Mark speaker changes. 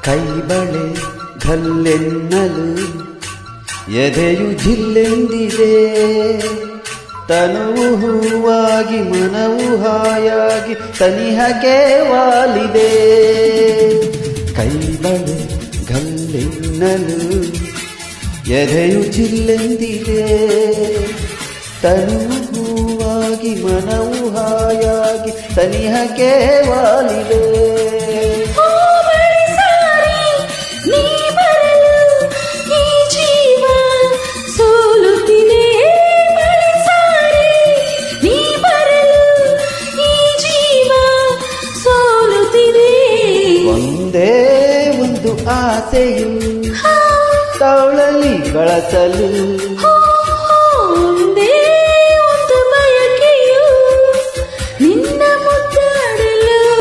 Speaker 1: ಕೈಬಳೆ ಘಲ್ಲೆನ್ನಲು ಎದೆಯು ಜಿಲ್ಲೆಂದಿದೆ. ತನುವು ಹೂವಾಗಿ ಮನವು ಹಾಯಾಗಿ ತನಿಹಕ್ಕೆ ವಾಲಿದೆ. ಕೈಬಳೆ ಘಲ್ಲೆನ್ನಲು ಎದೆಯು ಜಿಲ್ಲೆಂದಿದೆ. ತನುವು ಹೂವಾಗಿ ಮನವು ಹಾಯಾಗಿ ತನಿಹಕ್ಕೆ ವಾಲಿದೆ. ಒಂದೇ ಒಂದು ಆಸೆಯು ತವಳಲಿ ಬಳಸಲು